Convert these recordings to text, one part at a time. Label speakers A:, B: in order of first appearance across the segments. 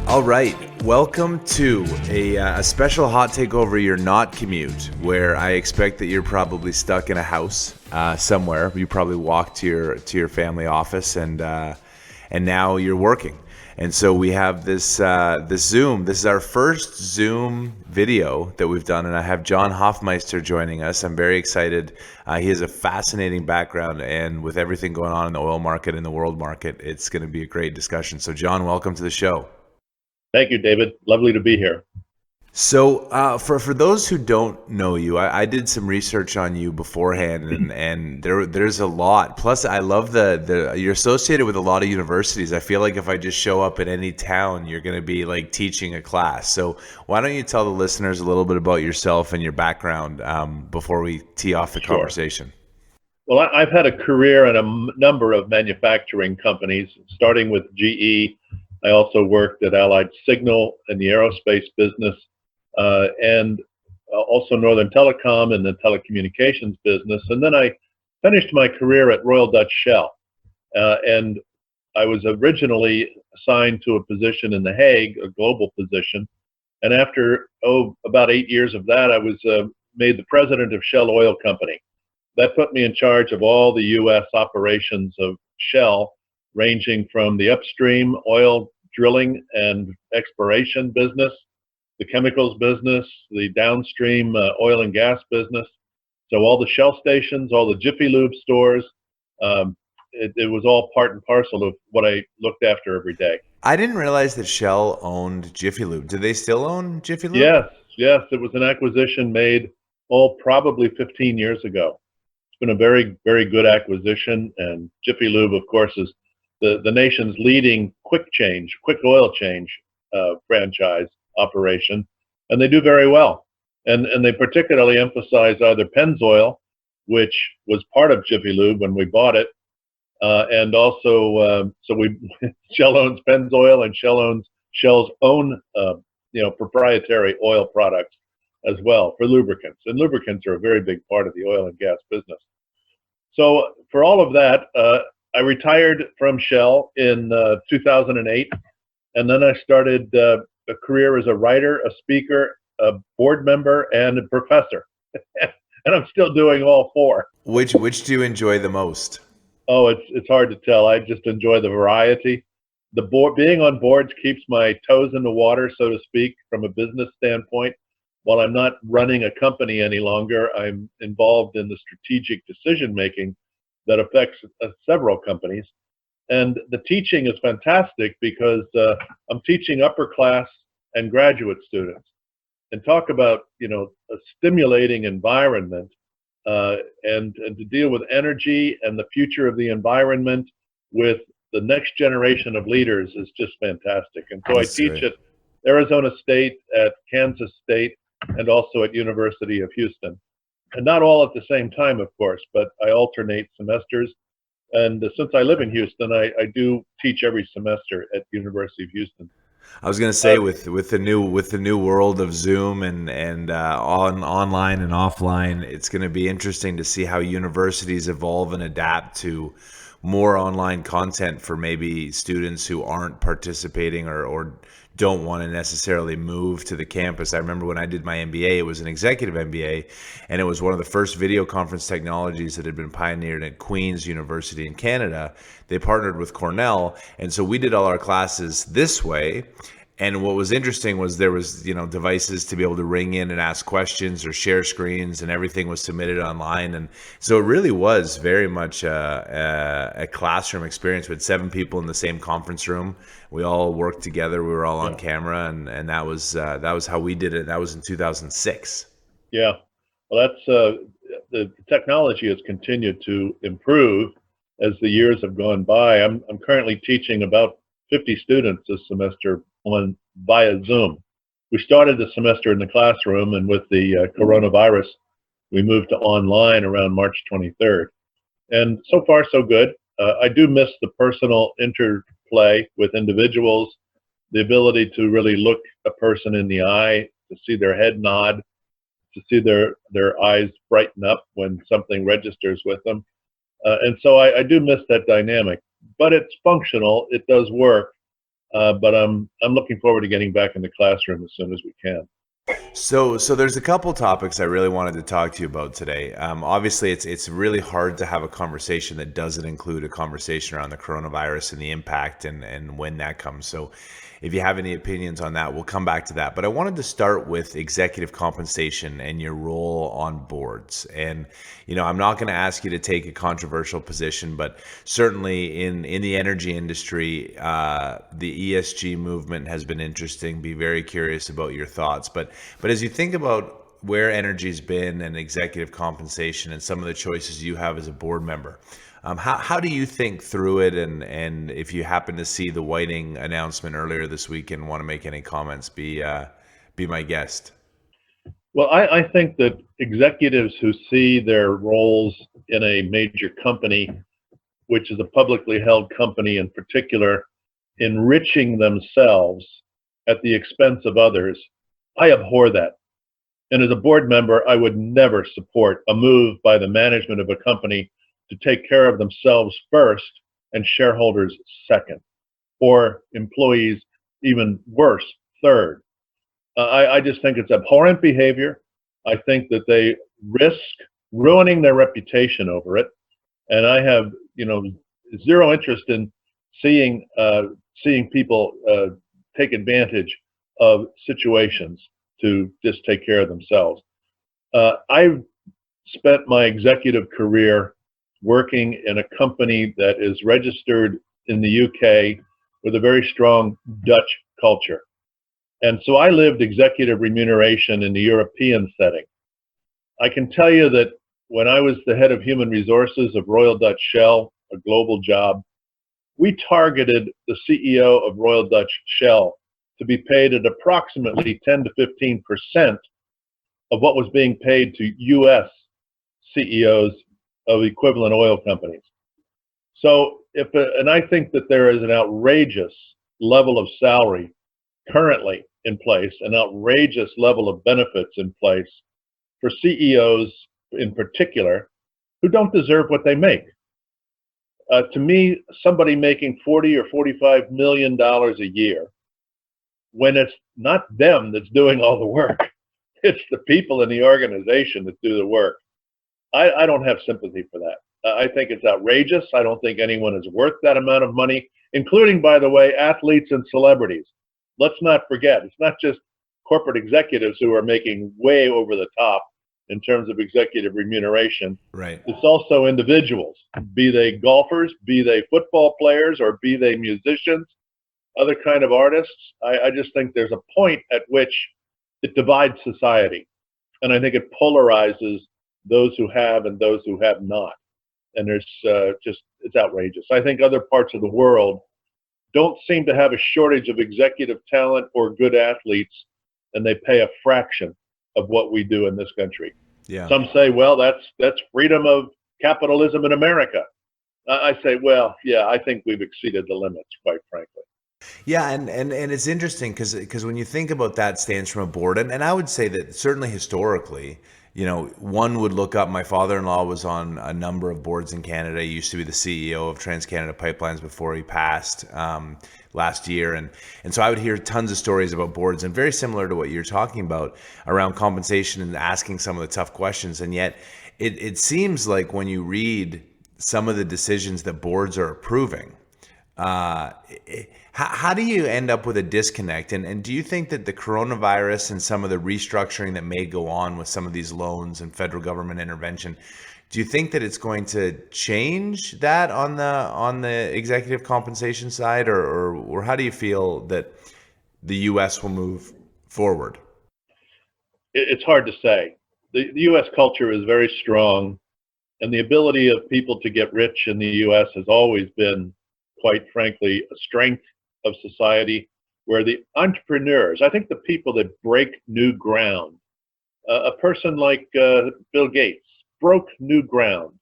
A: All right, welcome to a special hot take over your not commute, where I expect that you're probably stuck in a house somewhere. You probably walked to your family office, and now you're working. And so we have this Zoom. This is our first Zoom video that we've done, and I have John Hofmeister joining us. I'm very excited. He has a fascinating background, and with everything going on in the oil market and the world market, it's going to be a great discussion. So, John, welcome to the show.
B: Thank you, David. Lovely to be here.
A: So for those who don't know you, I did some research on you beforehand, and there's a lot. Plus, I love the you're associated with a lot of universities. I feel like if I just show up in any town, you're going to be like teaching a class. So why don't you tell the listeners a little bit about yourself and your background before we tee off the conversation?
B: Well, I've had a career in a number of manufacturing companies, starting with GE. I also worked at AlliedSignal in the aerospace business, and also Northern Telecom in the telecommunications business. And then I finished my career at Royal Dutch Shell. And I was originally assigned to a position in The Hague, a global position. And after, about 8 years of that, I was made the president of Shell Oil Company. That put me in charge of all the U.S. operations of Shell, ranging from the upstream oil drilling and exploration business, the chemicals business, the downstream oil and gas business. So all the Shell stations, all the Jiffy Lube stores, it was all part and parcel of what I looked after every day.
A: I didn't realize that Shell owned Jiffy Lube. Do they still own Jiffy Lube?
B: Yes. It was an acquisition made, probably 15 years ago. It's been a very, very good acquisition, and Jiffy Lube, of course, is the nation's leading quick oil change franchise operation, and they do very well. And they particularly emphasize either Pennzoil, which was part of Jiffy Lube when we bought it, and also Shell owns Pennzoil, and Shell owns Shell's own proprietary oil products as well for lubricants. And lubricants are a very big part of the oil and gas business. So for all of that, I retired from Shell in 2008, and then I started a career as a writer, a speaker, a board member, and a professor. And I'm still doing all four.
A: Which do you enjoy the most?
B: Oh, it's hard to tell. I just enjoy the variety. Being on boards keeps my toes in the water, so to speak, from a business standpoint. While I'm not running a company any longer, I'm involved in the strategic decision making that affects several companies. And the teaching is fantastic because I'm teaching upper class and graduate students, and talk about, a stimulating environment and to deal with energy and the future of the environment with the next generation of leaders is just fantastic. And so I teach at Arizona State, at Kansas State, and also at University of Houston. And not all at the same time, of course, but I alternate semesters. And since I live in Houston, I do teach every semester at University of Houston.
A: I was going to say with the new world of Zoom and online and offline, it's going to be interesting to see how universities evolve and adapt to more online content for maybe students who aren't participating or don't want to necessarily move to the campus. I remember when I did my MBA, it was an executive MBA, and it was one of the first video conference technologies that had been pioneered at Queen's University in Canada. They partnered with Cornell, and so we did all our classes this way. And what was interesting was there was, devices to be able to ring in and ask questions or share screens, and everything was submitted online. And so it really was very much a classroom experience with 7 people in the same conference room. We all worked together. We were all on camera, and that was how we did it. That was in 2006.
B: Yeah, well, that's the technology has continued to improve as the years have gone by. I'm currently teaching about 50 students this semester via Zoom. We started the semester in the classroom, and with the coronavirus, we moved to online around March 23rd. And so far, so good. I do miss the personal interplay with individuals, the ability to really look a person in the eye, to see their head nod, to see their eyes brighten up when something registers with them. And so I do miss that dynamic, but it's functional. It does work. But I'm looking forward to getting back in the classroom as soon as we can.
A: So there's a couple topics I really wanted to talk to you about today. Obviously, it's really hard to have a conversation that doesn't include a conversation around the coronavirus and the impact and when that comes. So if you have any opinions on that, we'll come back to that. But I wanted to start with executive compensation and your role on boards. And, I'm not going to ask you to take a controversial position, but certainly in the energy industry, the ESG movement has been interesting. Be very curious about your thoughts. But as you think about where energy's been and executive compensation and some of the choices you have as a board member, how do you think through it? And if you happen to see the Whiting announcement earlier this week and want to make any comments, be my guest.
B: Well, I think that executives who see their roles in a major company, which is a publicly held company in particular, enriching themselves at the expense of others, I abhor that. And as a board member, I would never support a move by the management of a company to take care of themselves first and shareholders second, or employees even worse, third. I just think it's abhorrent behavior. I think that they risk ruining their reputation over it. And I have, zero interest in seeing people take advantage of situations to just take care of themselves. I've spent my executive career working in a company that is registered in the UK with a very strong Dutch culture. And so I lived executive remuneration in the European setting. I can tell you that when I was the head of human resources of Royal Dutch Shell, a global job, we targeted the CEO of Royal Dutch Shell to be paid at approximately 10 to 15% of what was being paid to US CEOs of equivalent oil companies. So and I think that there is an outrageous level of salary currently in place, an outrageous level of benefits in place for CEOs in particular who don't deserve what they make. To me, somebody making $40 or $45 million a year, when it's not them that's doing all the work, it's the people in the organization that do the work. I don't have sympathy for that. I think it's outrageous. I don't think anyone is worth that amount of money, including, by the way, athletes and celebrities. Let's not forget, it's not just corporate executives who are making way over the top in terms of executive remuneration.
A: Right.
B: It's also individuals, be they golfers, be they football players, or be they musicians, other kind of artists. I just think there's a point at which it divides society. And I think it polarizes those who have and those who have not. And there's it's outrageous. I think other parts of the world don't seem to have a shortage of executive talent or good athletes, and they pay a fraction of what we do in this country.
A: Yeah.
B: Some say, well, that's freedom of capitalism in America. I say, well, yeah, I think we've exceeded the limits, quite frankly.
A: Yeah, and it's interesting because when you think about that stance from a board, and I would say that certainly historically, one would look up. My father-in-law was on a number of boards in Canada. He used to be the CEO of TransCanada Pipelines before he passed last year, and so I would hear tons of stories about boards, and very similar to what you're talking about around compensation and asking some of the tough questions. And yet, it seems like when you read some of the decisions that boards are approving. How do you end up with a disconnect? And do you think that the coronavirus and some of the restructuring that may go on with some of these loans and federal government intervention, do you think that it's going to change that on the executive compensation side, or how do you feel that the U.S. will move forward?
B: It's hard to say. The U.S. culture is very strong, and the ability of people to get rich in the U.S. has always been, quite frankly, a strength of society, where the entrepreneurs, I think the people that break new ground, a person like Bill Gates broke new ground,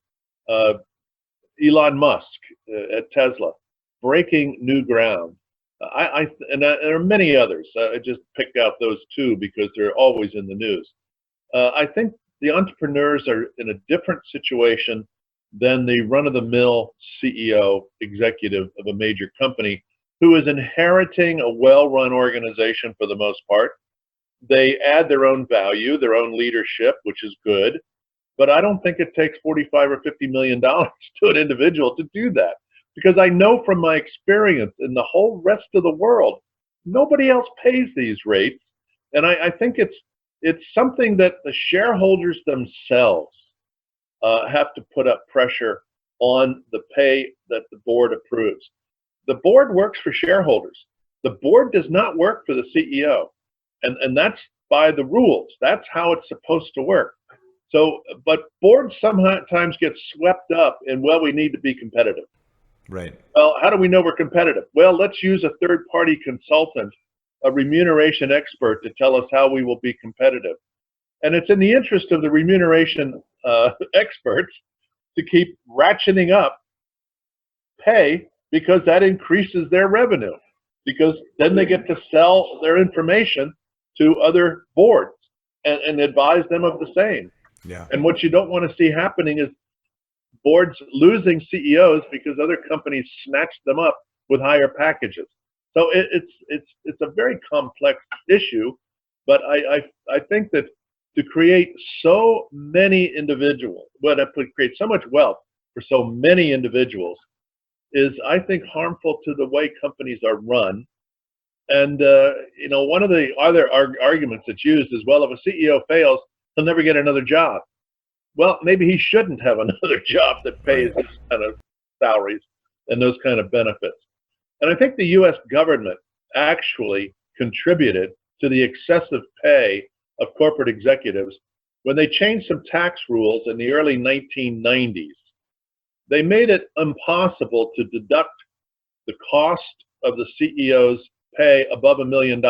B: Elon Musk at Tesla, breaking new ground. And there are many others. I just picked out those two because they're always in the news. I think the entrepreneurs are in a different situation than the run-of-the-mill CEO executive of a major company who is inheriting a well-run organization for the most part. They add their own value, their own leadership, which is good. But I don't think it takes 45 or $50 million to an individual to do that. Because I know from my experience in the whole rest of the world, nobody else pays these rates. And I think it's something that the shareholders themselves have to put up pressure on the pay that the board approves. The board works for shareholders. The board does not work for the CEO. And that's by the rules. That's how it's supposed to work. So, but boards sometimes get swept up in, well, we need to be competitive.
A: Right.
B: Well, how do we know we're competitive? Well, let's use a third-party consultant, a remuneration expert, to tell us how we will be competitive. And it's in the interest of the remuneration experts to keep ratcheting up pay, because that increases their revenue, because then they get to sell their information to other boards and advise them of the same.
A: Yeah.
B: And what you don't want to see happening is boards losing CEOs because other companies snatch them up with higher packages. So it's a very complex issue, but I think that to create so many individuals, create so much wealth for so many individuals is, I think, harmful to the way companies are run. And one of the other arguments that's used is, well, if a CEO fails, he'll never get another job. Well, maybe he shouldn't have another job that pays this kind of salaries and those kind of benefits. And I think the U.S. government actually contributed to the excessive pay of corporate executives when they changed some tax rules in the early 1990s. They made it impossible to deduct the cost of the CEO's pay above $1 million.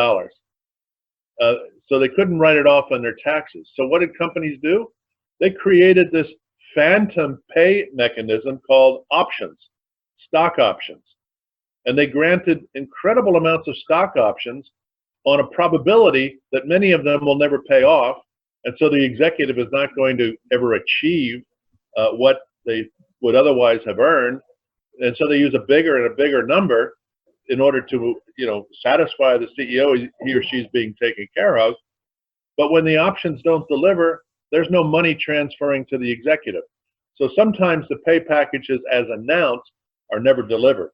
B: So they couldn't write it off on their taxes. So what did companies do? They created this phantom pay mechanism called options, stock options. And they granted incredible amounts of stock options on a probability that many of them will never pay off. And so the executive is not going to ever achieve what they would otherwise have earned. And so they use a bigger and a bigger number in order to, satisfy the CEO he or she's being taken care of. But when the options don't deliver, there's no money transferring to the executive. So sometimes the pay packages as announced are never delivered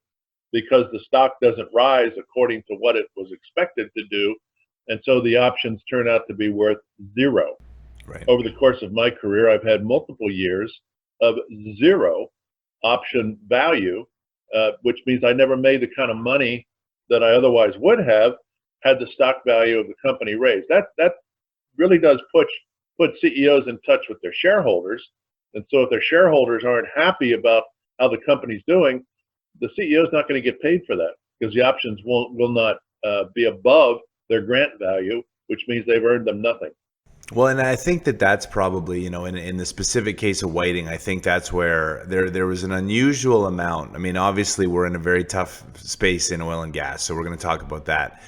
B: because the stock doesn't rise according to what it was expected to do. And so the options turn out to be worth zero.
A: Right.
B: Over the course of my career, I've had multiple years of zero option value, which means I never made the kind of money that I otherwise would have had the stock value of the company raised. That really does put CEOs in touch with their shareholders. And so if their shareholders aren't happy about how the company's doing, the CEO is not going to get paid for that because the options will not be above their grant value, which means they've earned them nothing.
A: Well, and I think that's probably, in the specific case of Whiting, I think that's where there was an unusual amount. I mean, obviously, we're in a very tough space in oil and gas, so we're going to talk about that.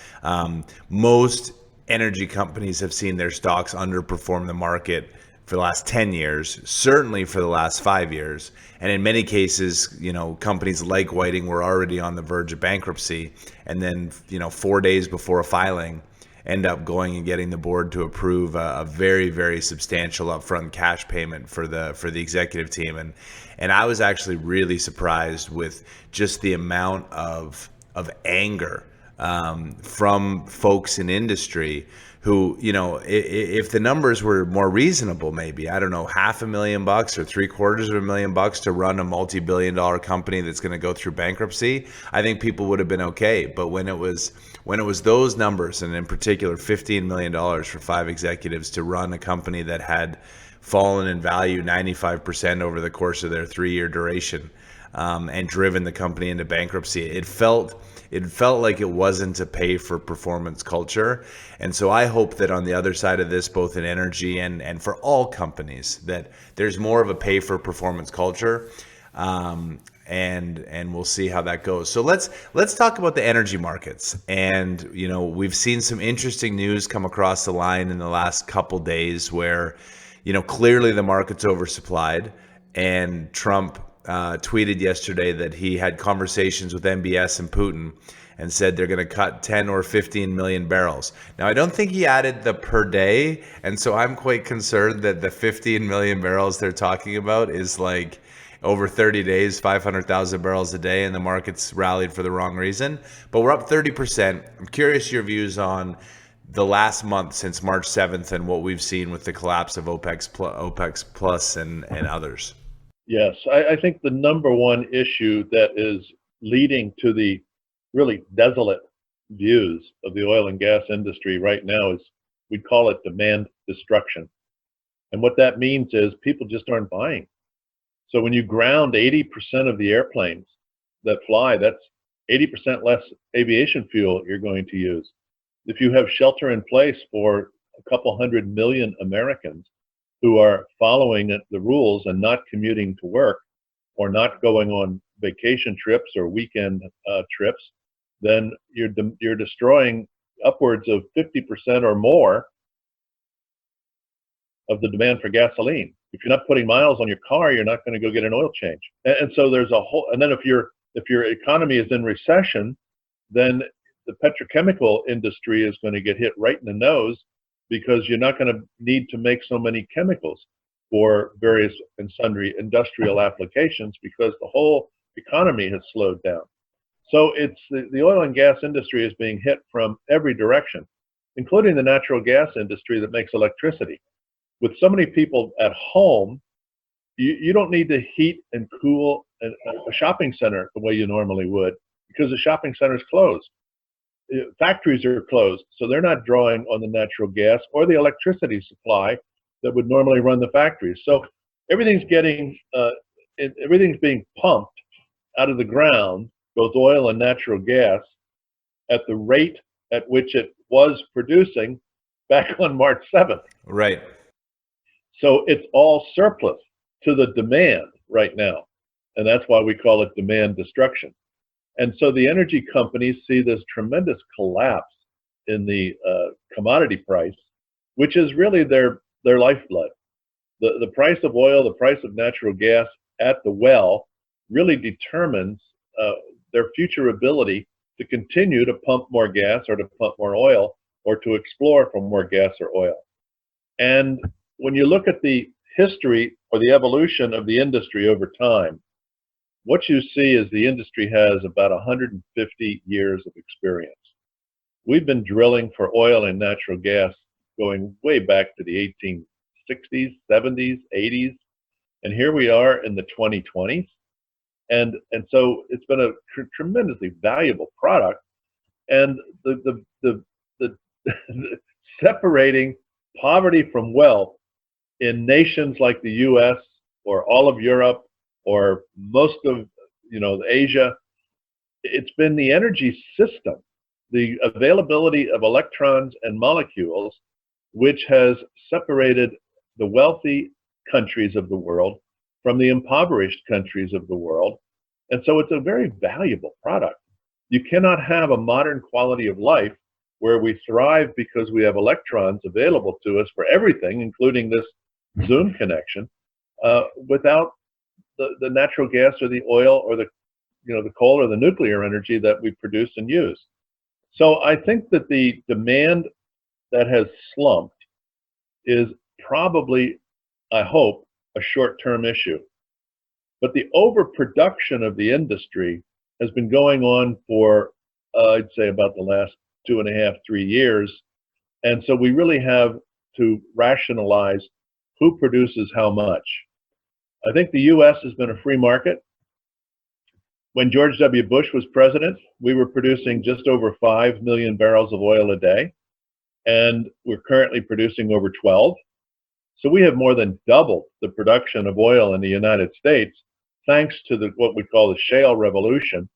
A: Most energy companies have seen their stocks underperform the market for the last 10 years, certainly for the last 5 years. And in many cases, companies like Whiting were already on the verge of bankruptcy. And then, 4 days before filing, end up going and getting the board to approve a very, very substantial upfront cash payment for the executive team. And I was actually really surprised with just the amount of anger from folks in industry who, if the numbers were more reasonable, maybe, I don't know, $500,000 or $750,000 to run a multi-billion-dollar company that's going to go through bankruptcy, I think people would have been okay. But when it was those numbers, and in particular $15 million for 5 executives to run a company that had fallen in value 95% over the course of their 3-year duration, and driven the company into bankruptcy, it felt like it wasn't a pay for performance culture. And so I hope that on the other side of this, both in energy and for all companies, that there's more of a pay for performance culture. And we'll see how that goes. So let's talk about the energy markets. And we've seen some interesting news come across the line in the last couple days where clearly the market's oversupplied, and Trump tweeted yesterday that he had conversations with MBS and Putin, and said they're going to cut 10 or 15 million barrels. Now, I don't think he added the per day, and so I'm quite concerned that the 15 million barrels they're talking about is like over 30 days, 500,000 barrels a day, and the market's rallied for the wrong reason. But we're up 30%. I'm curious your views on the last month since March 7th and what we've seen with the collapse of OPEC Plus and others.
B: Yes, I think the number one issue that is leading to the really desolate views of the oil and gas industry right now is, we call it demand destruction. And what that means is people just aren't buying. So when you ground 80% of the airplanes that fly, that's 80% less aviation fuel you're going to use. If you have shelter in place for a couple 100 million Americans who are following the rules and not commuting to work or not going on vacation trips or weekend trips, then you're destroying upwards of 50% or more of the demand for gasoline. If you're not putting miles on your car, you're not going to go get an oil change. And so there's a whole, and then if your economy is in recession, then the petrochemical industry is going to get hit right in the nose, because you're not going to need to make so many chemicals for various and sundry industrial applications, because the whole economy has slowed down. So it's the oil and gas industry is being hit from every direction, including the natural gas industry that makes electricity. With so many people at home, you don't need to heat and cool a shopping center the way you normally would, because the shopping center is closed. Factories are closed, so they're not drawing on the natural gas or the electricity supply that would normally run the factories. So everything's being pumped out of the ground, both oil and natural gas, at the rate at which it was producing back on March 7th.
A: Right.
B: So it's all surplus to the demand right now, and that's why we call it demand destruction. And so the energy companies see this tremendous collapse in the commodity price, which is really their lifeblood. The price of oil, the price of natural gas at the well really determines their future ability to continue to pump more gas or to pump more oil or to explore for more gas or oil. And when you look at the history or the evolution of the industry over time, what you see is the industry has about 150 years of experience. We've been drilling for oil and natural gas going way back to the 1860s, 70s, 80s, and here we are in the 2020s. And so it's been a tremendously valuable product. And the separating poverty from wealth in nations like the US or all of Europe or most of Asia, it's been the energy system, the availability of electrons and molecules, which has separated the wealthy countries of the world from the impoverished countries of the world. And so it's a very valuable product. You cannot have a modern quality of life where we thrive because we have electrons available to us for everything, including this Zoom connection, without the natural gas or the oil or the coal or the nuclear energy that we produce and use. So I think that the demand that has slumped is probably, I hope, a short-term issue. But the overproduction of the industry has been going on for, I'd say, about the last 2.5, 3 years. And so we really have to rationalize who produces how much. I think the US has been a free market. When George W. Bush was president, we were producing just over 5 million barrels of oil a day, and we're currently producing over 12. So we have more than doubled the production of oil in the United States, thanks to what we call the shale revolution.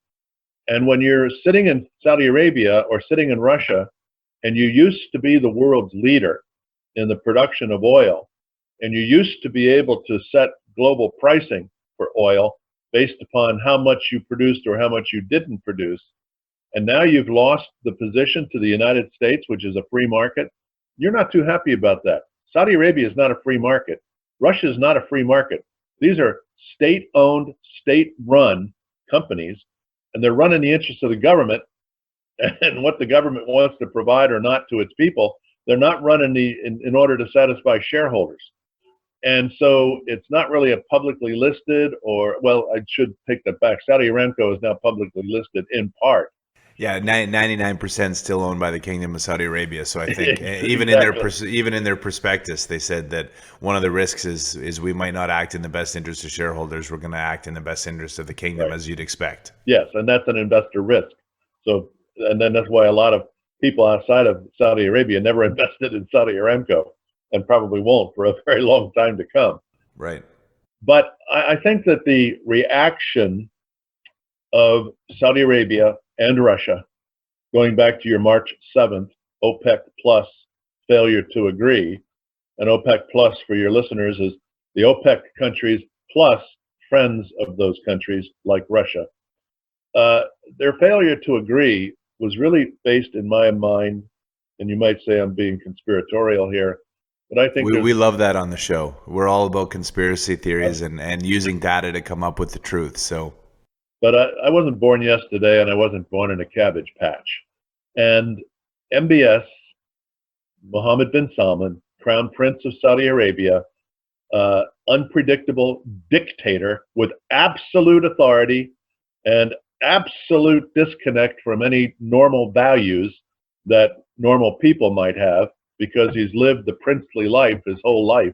B: And when you're sitting in Saudi Arabia or sitting in Russia, and you used to be the world's leader in the production of oil, and you used to be able to set global pricing for oil based upon how much you produced or how much you didn't produce, and now you've lost the position to the United States, which is a free market, you're not too happy about that. Saudi Arabia is not a free market. Russia is not a free market. These are state-owned, state-run companies, and they're run in the interest of the government, and what the government wants to provide or not to its people. They're not running in order to satisfy shareholders. And so it's not really a publicly listed, or, well, I should take that back. Saudi Aramco is now publicly listed in part.
A: Yeah, 99% still owned by the Kingdom of Saudi Arabia. So I think even in their prospectus, they said that one of the risks is we might not act in the best interest of shareholders. We're going to act in the best interest of the kingdom, as you'd expect.
B: Yes, and that's an investor risk. So, and then that's why a lot of people outside of Saudi Arabia never invested in Saudi Aramco, and probably won't for a very long time to come.
A: Right.
B: But I think that the reaction of Saudi Arabia and Russia, going back to your March 7th OPEC plus failure to agree, and OPEC plus for your listeners is the OPEC countries plus friends of those countries like Russia. Their failure to agree was really based, in my mind, and you might say I'm being conspiratorial here, but I think
A: we love that on the show. We're all about conspiracy theories and using data to come up with the truth. So,
B: but I wasn't born yesterday, and I wasn't born in a cabbage patch. And MBS, Mohammed bin Salman, Crown Prince of Saudi Arabia, unpredictable dictator with absolute authority and absolute disconnect from any normal values that normal people might have, because he's lived the princely life his whole life,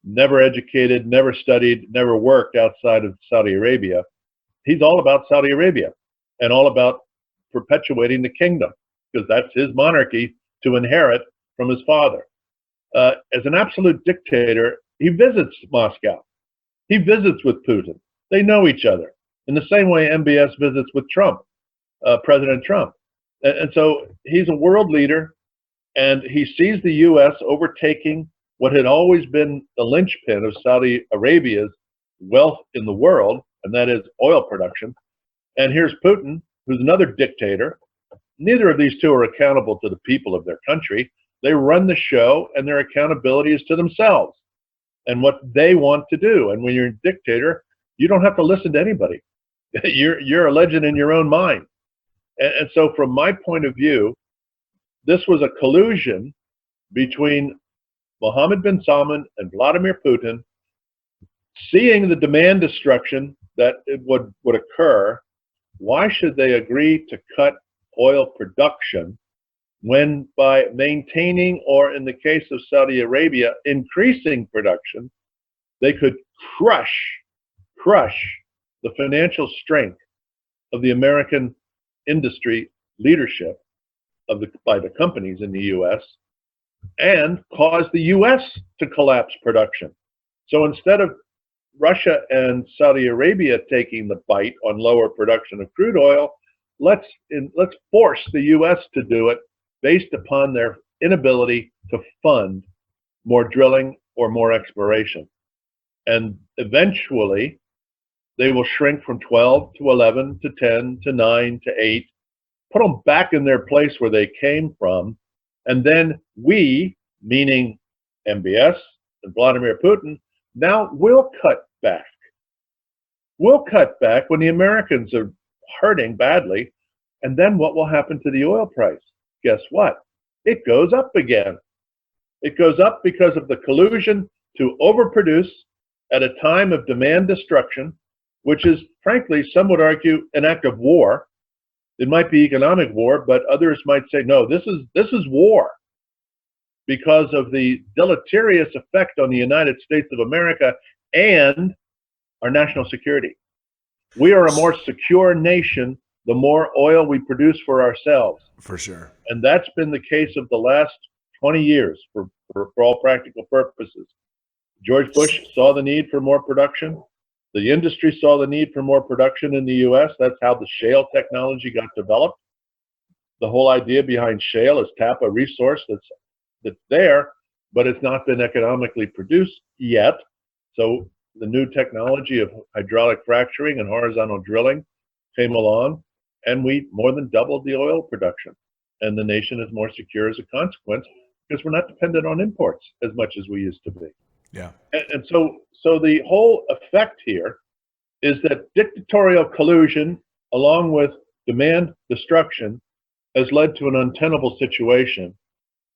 B: never educated, never studied, never worked outside of Saudi Arabia. He's all about Saudi Arabia and all about perpetuating the kingdom, because that's his monarchy to inherit from his father. As an absolute dictator, he visits Moscow. He visits with Putin. They know each other in the same way MBS visits with Trump, President Trump. And so he's a world leader, and he sees the U.S. overtaking what had always been the linchpin of Saudi Arabia's wealth in the world, and that is oil production. And here's Putin, who's another dictator. Neither of these two are accountable to the people of their country. They run the show, and their accountability is to themselves and what they want to do. And when you're a dictator, you don't have to listen to anybody. You're a legend in your own mind. And so from my point of view, this was a collusion between Mohammed bin Salman and Vladimir Putin, seeing the demand destruction that it would occur. Why should they agree to cut oil production when, by maintaining, or in the case of Saudi Arabia, increasing production, they could crush the financial strength of the American industry leadership by the companies in the U.S. and cause the U.S. to collapse production. So instead of Russia and Saudi Arabia taking the bite on lower production of crude oil, let's force the U.S. to do it based upon their inability to fund more drilling or more exploration. And eventually, they will shrink from 12 to 11 to 10 to 9 to 8, put them back in their place where they came from, and then we, meaning MBS and Vladimir Putin, now we'll cut back. We'll cut back when the Americans are hurting badly, and then what will happen to the oil price? Guess what? It goes up again. It goes up because of the collusion to overproduce at a time of demand destruction, which is, frankly, some would argue, an act of war. It might be economic war, but others might say, no, this is war, because of the deleterious effect on the United States of America and our national security. We are a more secure nation the more oil we produce for ourselves.
A: For sure.
B: And that's been the case of the last 20 years for all practical purposes. George Bush saw the need for more production. The industry saw the need for more production in the U.S. That's how the shale technology got developed. The whole idea behind shale is tap a resource that's there, but it's not been economically produced yet. So the new technology of hydraulic fracturing and horizontal drilling came along, and we more than doubled the oil production. And the nation is more secure as a consequence, because we're not dependent on imports as much as we used to be.
A: Yeah.
B: And so the whole effect here is that dictatorial collusion, along with demand destruction, has led to an untenable situation.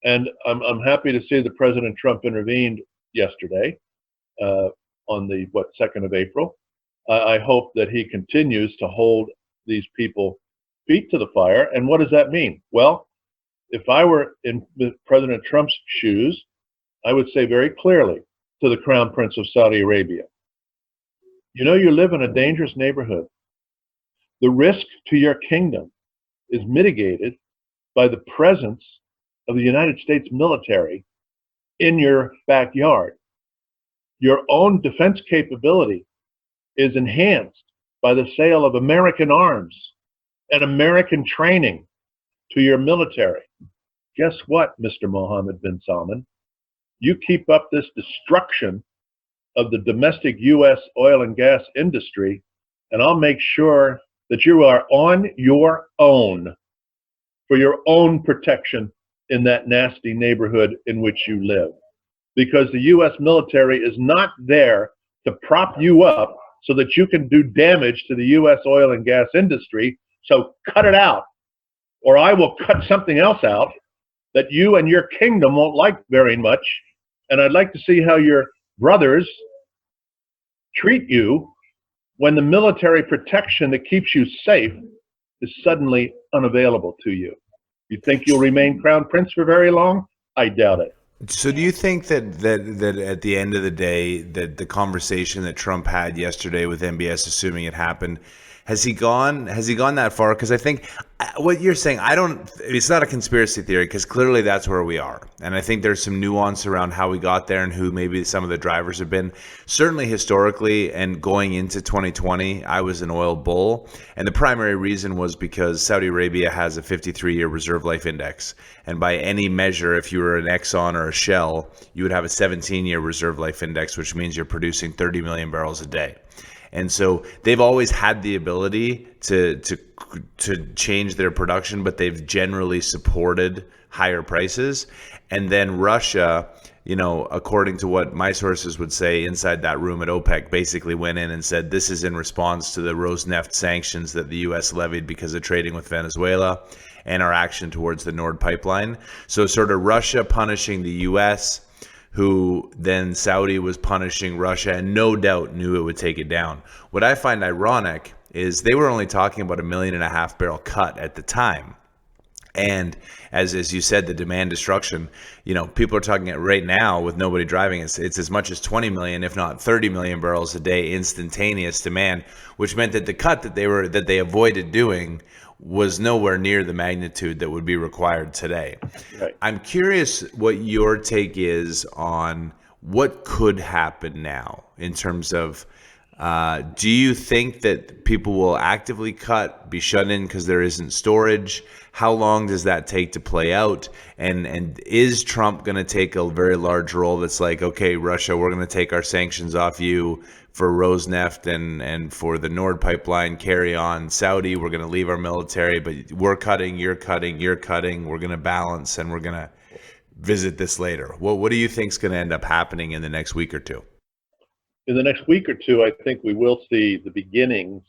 B: And I'm happy to see that President Trump intervened yesterday on the, 2nd of April. I hope that he continues to hold these people feet to the fire. And what does that mean? Well, if I were in President Trump's shoes, I would say very clearly to the Crown Prince of Saudi Arabia, you know, you live in a dangerous neighborhood. The risk to your kingdom is mitigated by the presence of the United States military in your backyard. Your own defense capability is enhanced by the sale of American arms and American training to your military. Guess what, Mr. Mohammed bin Salman? You keep up this destruction of the domestic U.S. oil and gas industry, and I'll make sure that you are on your own for your own protection in that nasty neighborhood in which you live. Because the U.S. military is not there to prop you up so that you can do damage to the U.S. oil and gas industry. So cut it out, or I will cut something else out that you and your kingdom won't like very much. And I'd like to see how your brothers treat you when the military protection that keeps you safe is suddenly unavailable to you. You think you'll remain Crown Prince for very long? I doubt it.
A: So do you think that at the end of the day, that the conversation that Trump had yesterday with MBS, assuming it happened, has he gone that far? Because I think what you're saying, it's not a conspiracy theory, because clearly that's where we are. And I think there's some nuance around how we got there and who maybe some of the drivers have been. Certainly historically, and going into 2020, I was an oil bull. And the primary reason was because Saudi Arabia has a 53-year reserve life index. And by any measure, if you were an Exxon or a Shell, you would have a 17-year reserve life index, which means you're producing 30 million barrels a day. And so they've always had the ability to change their production, but they've generally supported higher prices. And then Russia, you know, according to what my sources would say inside that room at OPEC, basically went in and said this is in response to the Rosneft sanctions that the U.S. levied because of trading with Venezuela and our action towards the Nord pipeline. So sort of Russia punishing the U.S., who then Saudi was punishing Russia and no doubt knew it would take it down. What I find ironic is they were only talking about 1.5 million barrel cut at the time. And as you said, the demand destruction, you know, people are talking right now with nobody driving. It's as much as 20 million, if not 30 million barrels a day, instantaneous demand, which meant that the cut that they avoided doing was nowhere near the magnitude that would be required today.
B: Right.
A: I'm curious what your take is on what could happen now in terms of, do you think that people will actively cut, be shut in because there isn't storage? How long does that take to play out? And is Trump going to take a very large role that's like, okay, Russia, we're going to take our sanctions off you for Rosneft and for the Nord pipeline, carry on. Saudi, we're going to leave our military, but we're cutting, you're cutting, you're cutting. We're going to balance, and we're going to visit this later. What do you think is going to end up happening in the next week or two?
B: In the next week or two, I think we will see the beginnings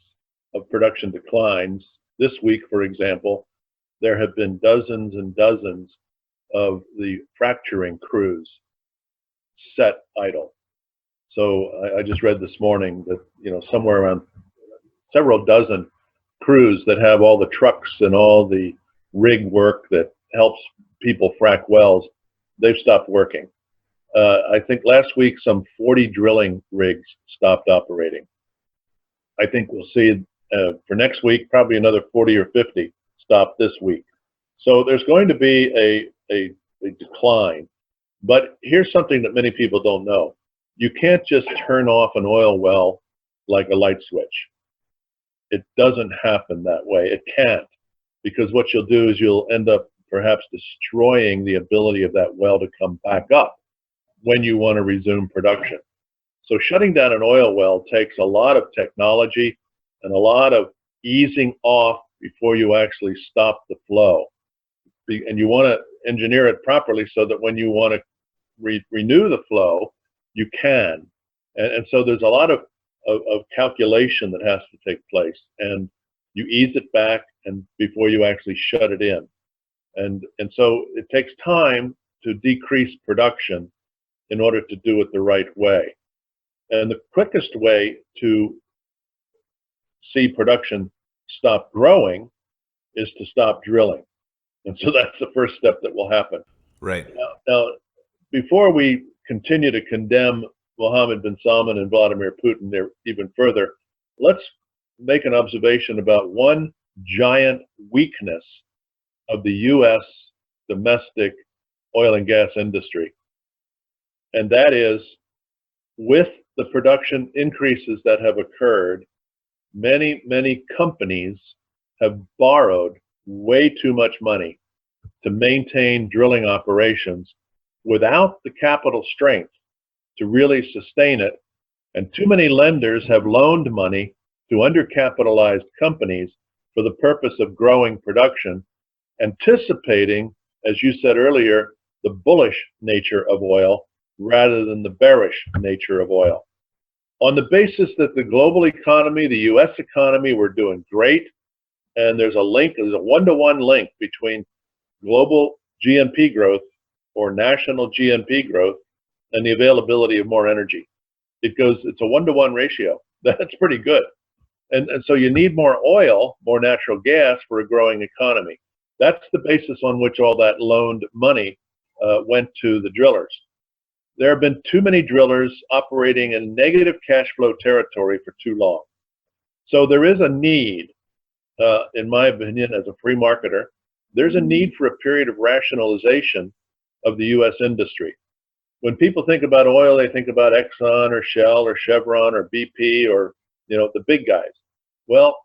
B: of production declines. This week, for example, there have been dozens and dozens of the fracturing crews set idle. So I just read this morning that, you know, somewhere around several dozen crews that have all the trucks and all the rig work that helps people frack wells, they've stopped working. I think last week some 40 drilling rigs stopped operating. I think we'll see for next week probably another 40 or 50 stop this week. So there's going to be a decline. But here's something that many people don't know. You can't just turn off an oil well like a light switch. It doesn't happen that way. It can't, because what you'll do is you'll end up perhaps destroying the ability of that well to come back up when you want to resume production. So shutting down an oil well takes a lot of technology and a lot of easing off before you actually stop the flow. And you want to engineer it properly so that when you want to renew the flow, you can. And so there's a lot of calculation that has to take place. And you ease it back and before you actually shut it in. And so it takes time to decrease production in order to do it the right way. And the quickest way to see production stop growing is to stop drilling. And so that's the first step that will happen.
A: Right.
B: Now, before we continue to condemn Mohammed bin Salman and Vladimir Putin there even further, let's make an observation about one giant weakness of the U.S. domestic oil and gas industry. And that is, with the production increases that have occurred, many companies have borrowed way too much money to maintain drilling operations without the capital strength to really sustain it. And too many lenders have loaned money to undercapitalized companies for the purpose of growing production, anticipating, as you said earlier, the bullish nature of oil rather than the bearish nature of oil. On the basis that the global economy, the US economy, were doing great, and there's a one-to-one link between global GNP growth or national GNP growth and the availability of more energy. It's a one-to-one ratio. That's pretty good. And so you need more oil, more natural gas for a growing economy. That's the basis on which all that loaned money went to the drillers. There have been too many drillers operating in negative cash flow territory for too long. So there is a need, in my opinion, as a free marketer, there's a need for a period of rationalization of the U.S. industry. When people think about oil, they think about Exxon or Shell or Chevron or BP or, the big guys. Well,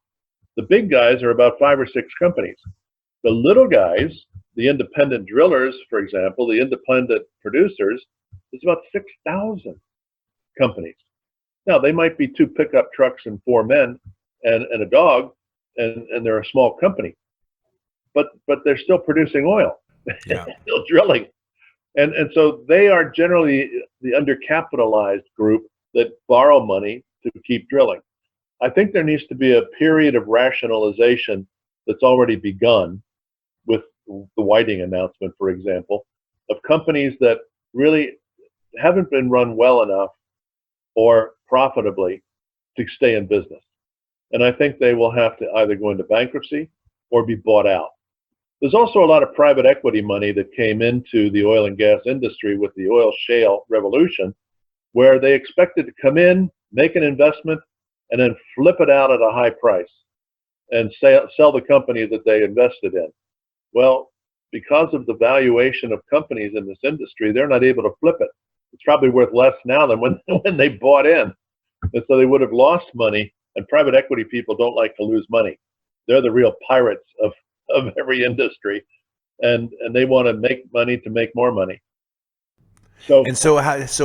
B: the big guys are about 5 or 6 companies. The little guys, the independent drillers, for example, the independent producers, is about 6,000 companies. Now, they might be 2 pickup trucks and 4 men and a dog, and they're a small company. But they're still producing oil,
A: Yeah.
B: still drilling. And so they are generally the undercapitalized group that borrow money to keep drilling. I think there needs to be a period of rationalization that's already begun with the Whiting announcement, for example, of companies that really haven't been run well enough or profitably to stay in business. And I think they will have to either go into bankruptcy or be bought out. There's also a lot of private equity money that came into the oil and gas industry with the oil shale revolution, where they expected to come in, make an investment, and then flip it out at a high price and sell the company that they invested in. Well, because of the valuation of companies in this industry, they're not able to flip it. It's probably worth less now than when they bought in. And so they would have lost money, and private equity people don't like to lose money. They're the real pirates of every industry, and they want to make money to make more money. So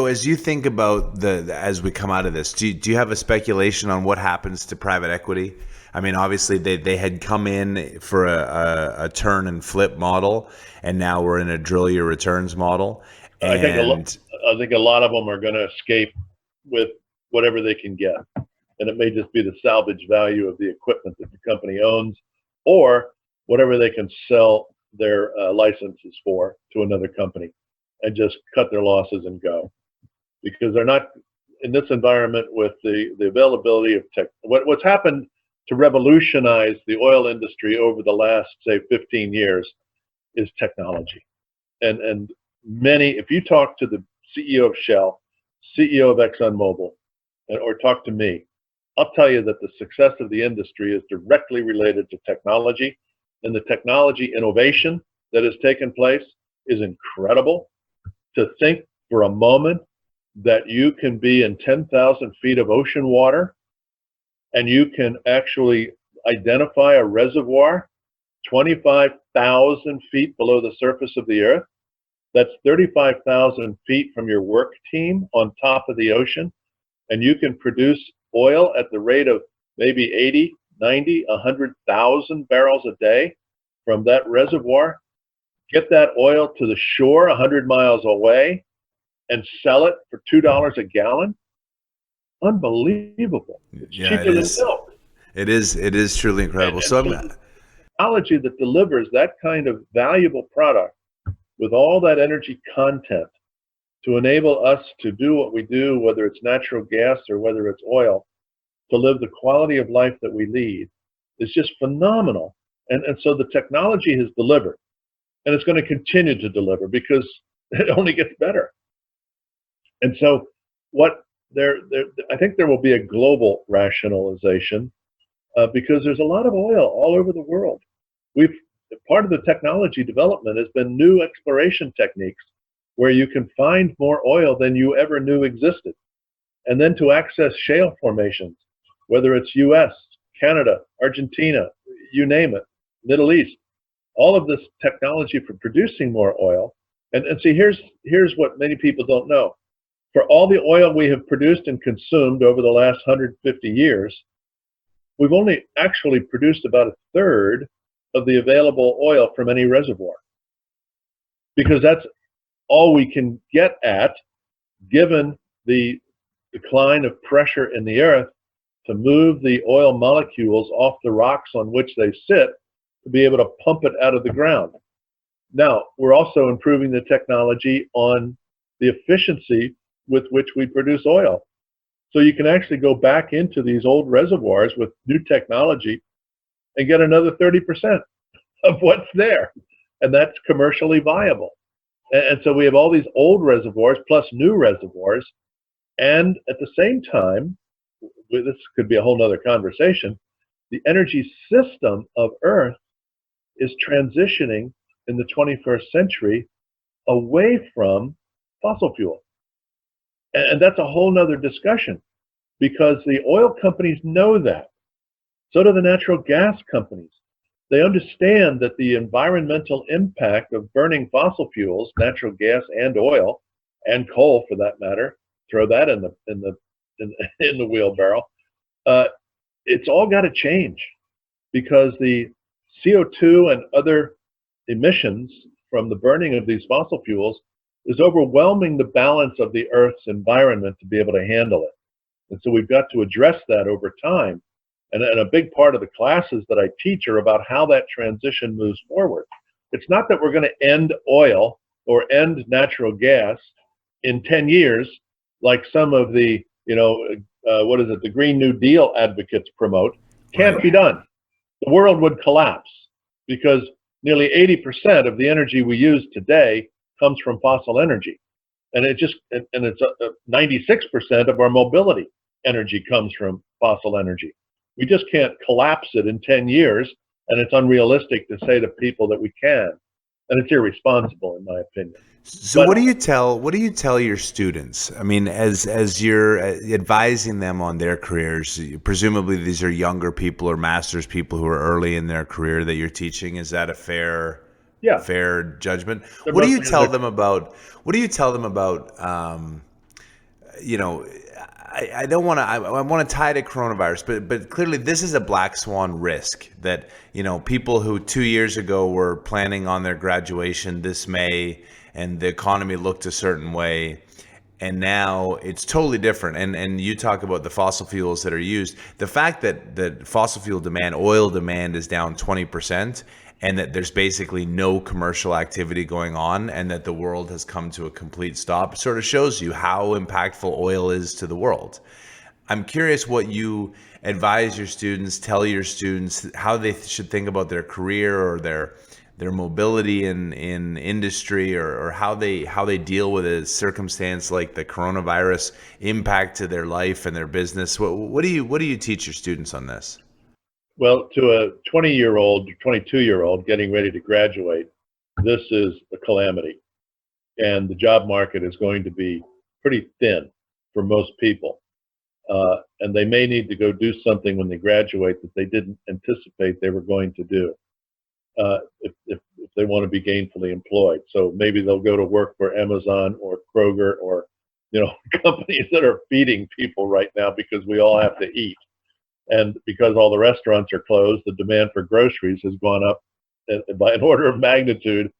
A: as you think about as we come out of this, do you have a speculation on what happens to private equity? I mean, obviously they had come in for a turn and flip model, and now we're in a drill your returns model. And
B: I think a lot of them are going to escape with whatever they can get, and it may just be the salvage value of the equipment that the company owns, or whatever they can sell their licenses for to another company, and just cut their losses and go, because they're not in this environment with the availability of tech. What's happened to revolutionize the oil industry over the last, say, 15 years is technology. And many, if you talk to the CEO of Shell, CEO of ExxonMobil, or talk to me, I'll tell you that the success of the industry is directly related to technology, and the technology innovation that has taken place is incredible. To think for a moment that you can be in 10,000 feet of ocean water and you can actually identify a reservoir 25,000 feet below the surface of the earth. That's 35,000 feet from your work team on top of the ocean, and you can produce oil at the rate of maybe 80, 90, 100,000 barrels a day from that reservoir. Get that oil to the shore 100 miles away and sell it for $2 a gallon. Unbelievable. It's cheaper than milk.
A: It is truly incredible.
B: technology that delivers that kind of valuable product with all that energy content to enable us to do what we do, whether it's natural gas or whether it's oil, to live the quality of life that we lead, is just phenomenal. And so the technology has delivered, and it's going to continue to deliver because it only gets better. And so I think there will be a global rationalization because there's a lot of oil all over the world. Part of the technology development has been new exploration techniques where you can find more oil than you ever knew existed. And then to access shale formations, whether it's US, Canada, Argentina, you name it, Middle East, all of this technology for producing more oil. And see, here's what many people don't know. For all the oil we have produced and consumed over the last 150 years, we've only actually produced about a third of the available oil from any reservoir, because that's all we can get at, given the decline of pressure in the earth, to move the oil molecules off the rocks on which they sit to be able to pump it out of the ground. Now, we're also improving the technology on the efficiency with which we produce oil. So you can actually go back into these old reservoirs with new technology and get another 30% of what's there. And that's commercially viable. And so we have all these old reservoirs plus new reservoirs. And at the same time, this could be a whole nother conversation, the energy system of Earth is transitioning in the 21st century away from fossil fuel. And that's a whole nother discussion, because the oil companies know that. So do the natural gas companies. They understand that the environmental impact of burning fossil fuels, natural gas and oil, and coal for that matter, throw that in the wheelbarrow. It's all got to change, because the CO2 and other emissions from the burning of these fossil fuels is overwhelming the balance of the Earth's environment to be able to handle it. And so we've got to address that over time. And a big part of the classes that I teach are about how that transition moves forward. It's not that we're going to end oil or end natural gas in 10 years, like some of the, the Green New Deal advocates promote. Can't be done. The world would collapse, because nearly 80% of the energy we use today comes from fossil energy. And it's 96% of our mobility energy comes from fossil energy. We just can't collapse it in 10 years, and it's unrealistic to say to people that we can. And it's irresponsible, in my opinion.
A: So what do you tell your students? I mean, as you're advising them on their careers, presumably these are younger people or master's people who are early in their career that you're teaching. Is that a fair judgment? What do you tell them about? I don't want to. I want to tie to coronavirus, but clearly this is a black swan risk that people who 2 years ago were planning on their graduation this May, and the economy looked a certain way, and now it's totally different. And you talk about the fossil fuels that are used. The fact that fossil fuel demand, oil demand, is down 20%. And that there's basically no commercial activity going on, and that the world has come to a complete stop, sort of shows you how impactful oil is to the world. I'm curious what you advise your students, tell your students how they should think about their career or their mobility in industry, or how they deal with a circumstance like the coronavirus impact to their life and their business. What do you teach your students on this?
B: Well, to a 20-year-old, 22-year-old getting ready to graduate, this is a calamity. And the job market is going to be pretty thin for most people. And they may need to go do something when they graduate that they didn't anticipate they were going to do if they want to be gainfully employed. So maybe they'll go to work for Amazon or Kroger or companies that are feeding people right now, because we all have to eat. And because all the restaurants are closed, the demand for groceries has gone up by an order of magnitude,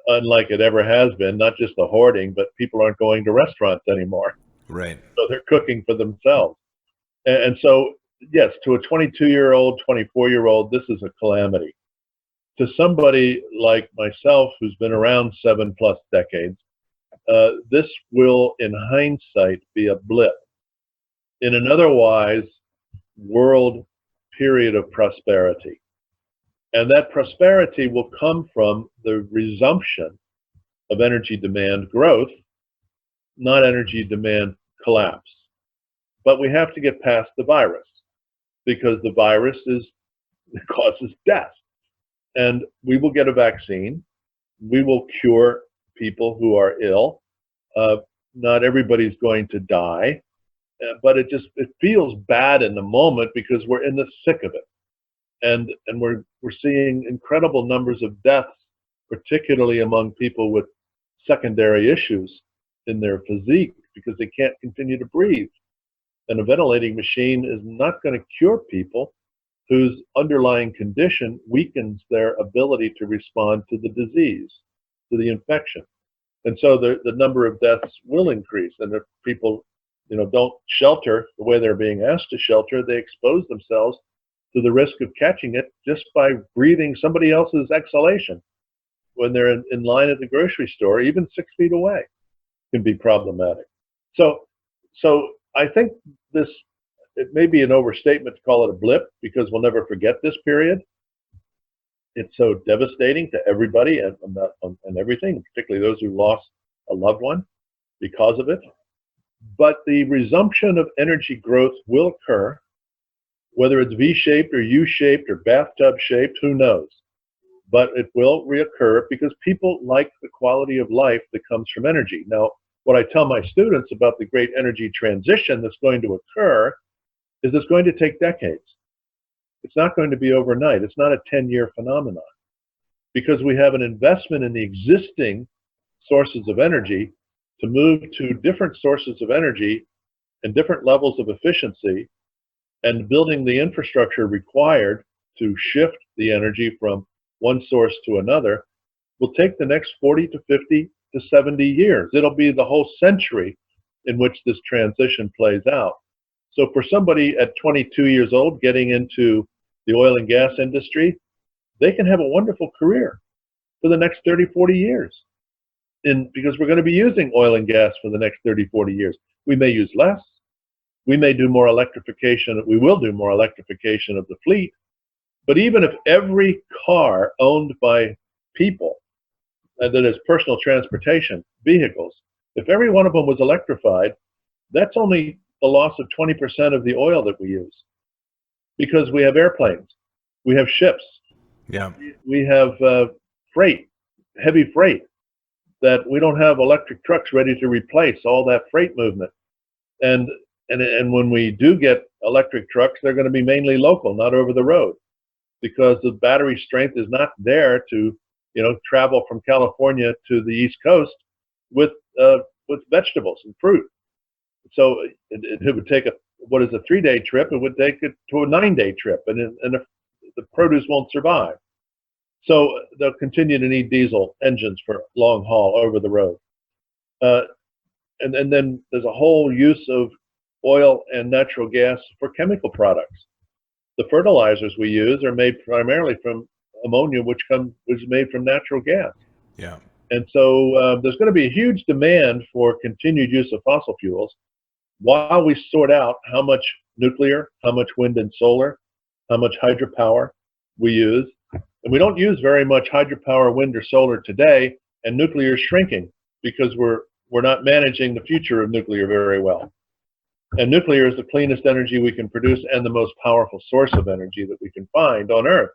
B: unlike it ever has been. Not just the hoarding, but people aren't going to restaurants anymore.
A: Right.
B: So they're cooking for themselves. And so, yes, to a 22-year-old, 24-year-old, this is a calamity. to somebody like myself who's been around 7+ decades, this will, in hindsight, be a blip in an otherwise world period of prosperity. And that prosperity will come from the resumption of energy demand growth, not energy demand collapse. But we have to get past the virus, because the virus causes death. And we will get a vaccine. We will cure people who are ill. Not everybody's going to die, but it feels bad in the moment because we're in the thick of it. And we're seeing incredible numbers of deaths, particularly among people with secondary issues in their physique because they can't continue to breathe. And a ventilating machine is not going to cure people whose underlying condition weakens their ability to respond to the disease, to the infection. And so the number of deaths will increase. And if people, don't shelter the way they're being asked to shelter, they expose themselves to the risk of catching it just by breathing somebody else's exhalation when they're in line at the grocery store, even 6 feet away, can be problematic. So I think it may be an overstatement to call it a blip, because we'll never forget this period. It's so devastating to everybody and everything, particularly those who lost a loved one because of it. But the resumption of energy growth will occur, whether it's V-shaped or U-shaped or bathtub-shaped, who knows? But it will reoccur because people like the quality of life that comes from energy. Now, what I tell my students about the great energy transition that's going to occur is it's going to take decades. It's not going to be overnight. It's not a 10-year phenomenon, because we have an investment in the existing sources of energy to move to different sources of energy and different levels of efficiency, and building the infrastructure required to shift the energy from one source to another will take the next 40 to 50 to 70 years. It'll be the whole century in which this transition plays out. So for somebody at 22 years old getting into the oil and gas industry, they can have a wonderful career for the next 30, 40 years. Because we're going to be using oil and gas for the next 30, 40 years. We may use less. We may do more electrification. We will do more electrification of the fleet. But even if every car owned by people, that is personal transportation vehicles, if every one of them was electrified, that's only the loss of 20% of the oil that we use. Because we have airplanes, we have ships, we have freight, heavy freight, that we don't have electric trucks ready to replace all that freight movement. And when we do get electric trucks, they're going to be mainly local, not over the road, because the battery strength is not there to, travel from California to the East Coast with vegetables and fruit. So it would take what is a 3-day trip, it would take it to a 9-day trip, and the produce won't survive. So they'll continue to need diesel engines for long haul over the road. And then there's a whole use of oil and natural gas for chemical products. The fertilizers we use are made primarily from ammonia, which is made from natural gas.
A: Yeah.
B: And so there's going to be a huge demand for continued use of fossil fuels while we sort out how much nuclear, how much wind and solar, how much hydropower we use. And we don't use very much hydropower, wind, or solar today, and nuclear is shrinking because we're not managing the future of nuclear very well. And nuclear is the cleanest energy we can produce and the most powerful source of energy that we can find on Earth.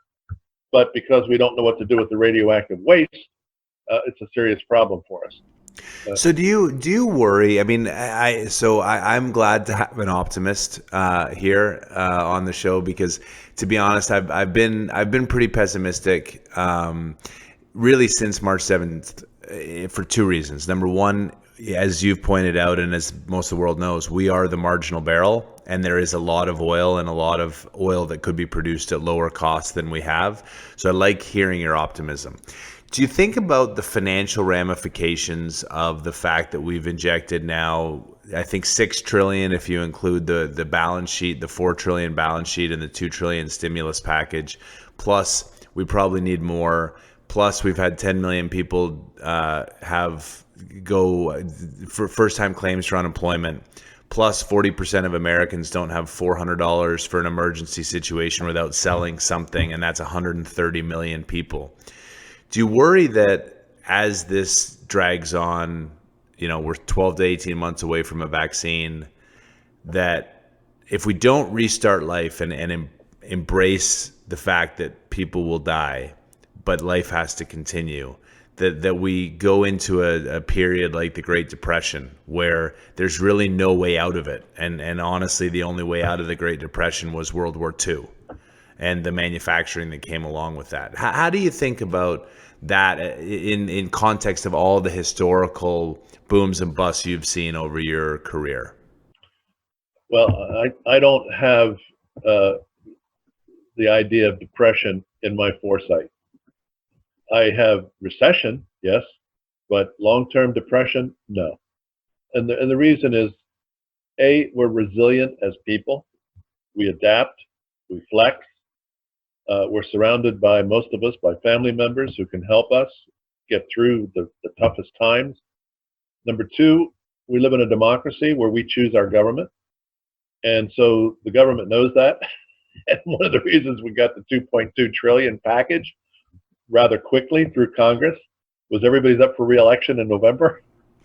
B: But because we don't know what to do with the radioactive waste, it's a serious problem for us.
A: So do you worry? I mean, I'm glad to have an optimist here on the show, because, to be honest, I've been pretty pessimistic really since March 7th for two reasons. Number one, as you've pointed out, and as most of the world knows, we are the marginal barrel, and there is a lot of oil that could be produced at lower cost than we have. So I like hearing your optimism. Do you think about the financial ramifications of the fact that we've injected now, I think, $6 trillion if you include the balance sheet, the $4 trillion balance sheet and the $2 trillion stimulus package, plus We probably need more. Plus, we've had 10 million people have go for first-time claims for unemployment. Plus, 40% of Americans don't have $400 for an emergency situation without selling something, and that's 130 million people. Do you worry that as this drags on, we're 12 to 18 months away from a vaccine, that if we don't restart life and embrace the fact that people will die, but life has to continue, that we go into a period like the Great Depression where there's really no way out of it. And honestly, the only way out of the Great Depression was World War II and the manufacturing that came along with that. How do you think about that in context of all the historical booms and busts you've seen over your career?
B: Well, I don't have the idea of depression in my foresight. I have recession, yes, but long-term depression, no. And the reason is, A, we're resilient as people. We adapt, we flex. We're surrounded by, most of us, by family members who can help us get through the toughest times. Number two, we live in a democracy where we choose our government. And so the government knows that. And one of the reasons we got the 2.2 trillion package rather quickly through Congress was everybody's up for re-election in November.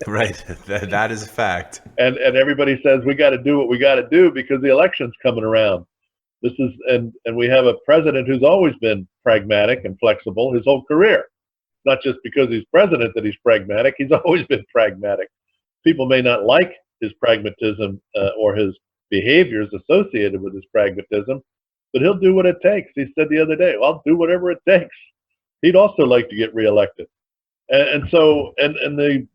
A: Right. That is a fact.
B: And everybody says we got to do what we got to do because the election's coming around. This is and we have a president who's always been pragmatic and flexible his whole career. Not just because he's president that he's pragmatic. He's always been pragmatic. People may not like his pragmatism or his behaviors associated with his pragmatism, but he'll do what it takes. He said the other day, well, I'll do whatever it takes. He'd also like to get reelected. And the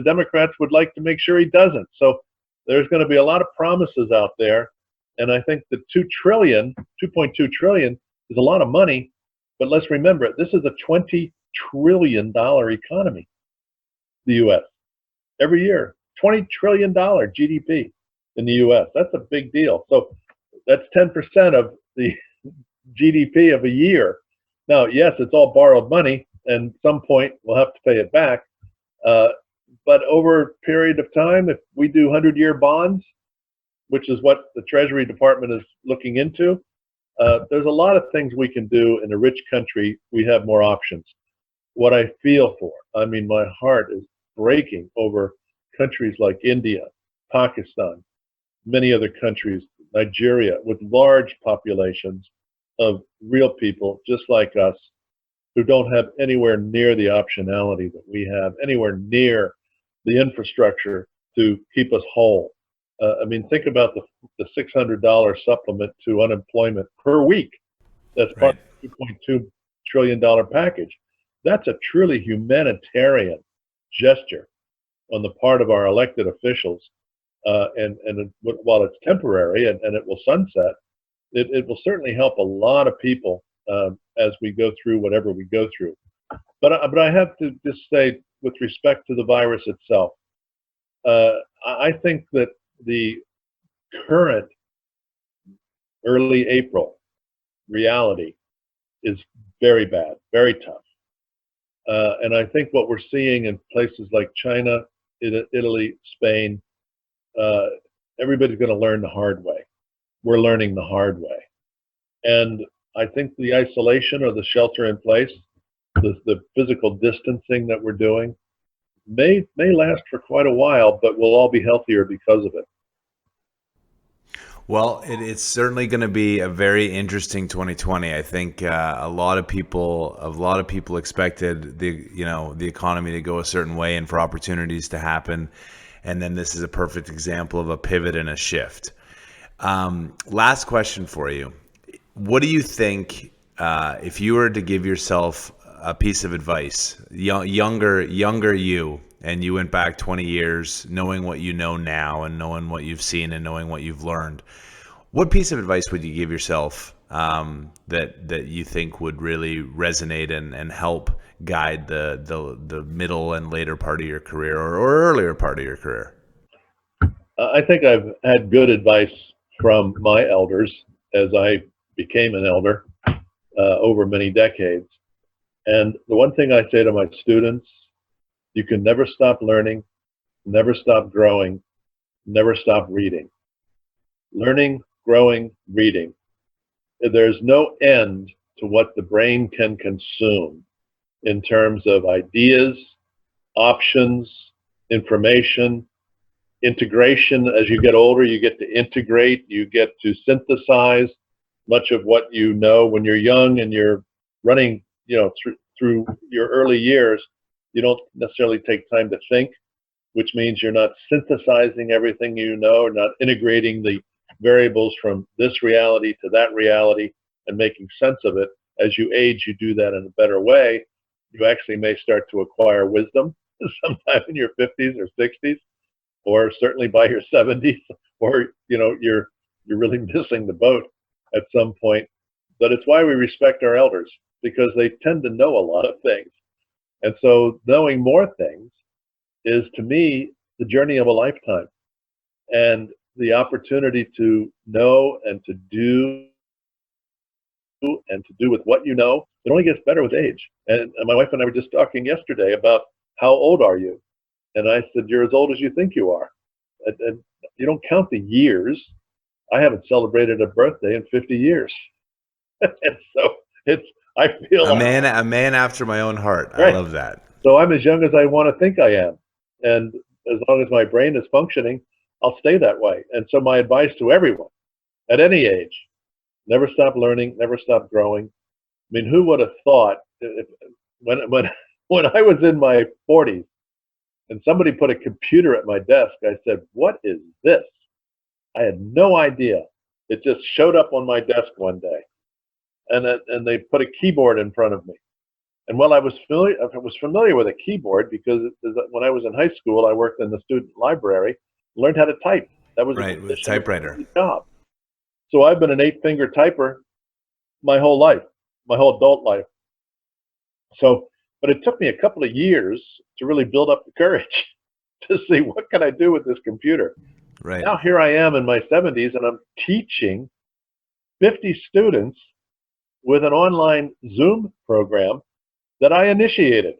B: Democrats would like to make sure he doesn't. So there's going to be a lot of promises out there. And I think the 2.2 trillion is a lot of money, but let's remember, this is a $20 trillion economy, the U.S. Every year, $20 trillion GDP in the U.S. That's a big deal. So that's 10% of the GDP of a year. Now, yes, it's all borrowed money, and at some point we'll have to pay it back. But over a period of time, if we do 100-year bonds, which is what the Treasury Department is looking into, there's a lot of things we can do in a rich country. We have more options. What I feel for, I mean, my heart is breaking over countries like India, Pakistan, many other countries, Nigeria, with large populations of real people just like us who don't have anywhere near the optionality that we have, anywhere near the infrastructure to keep us whole. I mean, think about the $600 supplement to unemployment per week. That's part of the $2.2 trillion package. That's a truly humanitarian gesture on the part of our elected officials. And while it's temporary and it will sunset, it will certainly help a lot of people as we go through whatever we go through. But I have to just say, with respect to the virus itself, I think that the current early April reality is very bad, very tough. And I think what we're seeing in places like China, Italy, Spain, everybody's going to learn the hard way. We're learning the hard way. And I think the isolation or the shelter in place, the physical distancing that we're doing, may last for quite a while, but we'll all be healthier because of it.
A: Well, it's certainly going to be a very interesting 2020. I think a lot of people expected the economy to go a certain way and for opportunities to happen, and then this is a perfect example of a pivot and a shift. Last question for you: what do you think if you were to give yourself a piece of advice, younger you, and you went back 20 years, knowing what you know now and knowing what you've seen and knowing what you've learned, what piece of advice would you give yourself that you think would really resonate and help guide the middle and later part of your career or earlier part of your career?
B: I think I've had good advice from my elders as I became an elder. over many decades. And the one thing I say to my students, you can never stop learning, never stop growing, never stop reading. Learning, growing, reading. There's no end to what the brain can consume in terms of ideas, options, information, integration. As you get older, you get to integrate, you get to synthesize much of what you know. When you're young and you're running, through your early years, you don't necessarily take time to think, which means you're not synthesizing everything you know, not integrating the variables from this reality to that reality and making sense of it. As you age, you do that in a better way. You actually may start to acquire wisdom sometime in your 50s or 60s, or certainly by your 70s, or you're really missing the boat at some point. But it's why we respect our elders, because they tend to know a lot of things. And so knowing more things is, to me, the journey of a lifetime. And the opportunity to know and to do with what you know, it only gets better with age. And my wife and I were just talking yesterday about how old are you? And I said, you're as old as you think you are. And you don't count the years. I haven't celebrated a birthday in 50 years. And so I feel
A: a man after my own heart.
B: Right.
A: I love that.
B: So I'm as young as I want to think I am. And as long as my brain is functioning, I'll stay that way. And so my advice to everyone at any age, never stop learning, never stop growing. I mean, who would have thought when I was in my 40s and somebody put a computer at my desk, I said, what is this? I had no idea. It just showed up on my desk one day. And they put a keyboard in front of me. And while I was familiar with a keyboard, because when I was in high school, I worked in the student library, learned how to type. That was
A: right, with a typewriter
B: job. So I've been an 8-finger typer my whole life, my whole adult life. So, but it took me a couple of years to really build up the courage to see what can I do with this computer.
A: Right.
B: Now here I am in my 70s, and I'm teaching 50 students with an online Zoom program that I initiated.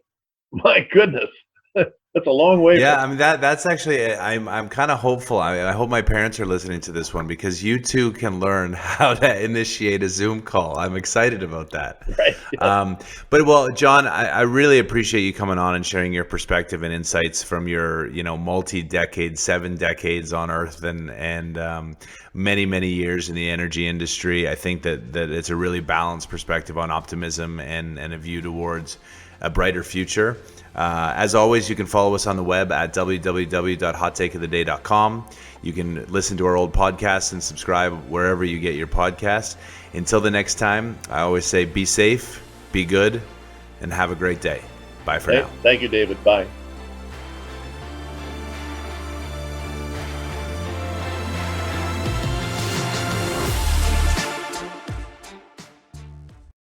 B: My goodness, that's a long way.
A: Yeah, I mean that's actually, I'm kind of hopeful. I hope my parents are listening to this one, because you too can learn how to initiate a Zoom call. I'm excited about that.
B: Right. Yeah.
A: But well, John, I really appreciate you coming on and sharing your perspective and insights from your multi-decade, 7 decades on Earth and many years in the energy industry. I think that it's a really balanced perspective on optimism and a view towards a brighter future. As always, you can follow us on the web at www.hottakeoftheday.com. You can listen to our old podcasts and subscribe wherever you get your podcasts. Until the next time, I always say be safe, be good, and have a great day. Bye for now.
B: Thank you, David. Bye.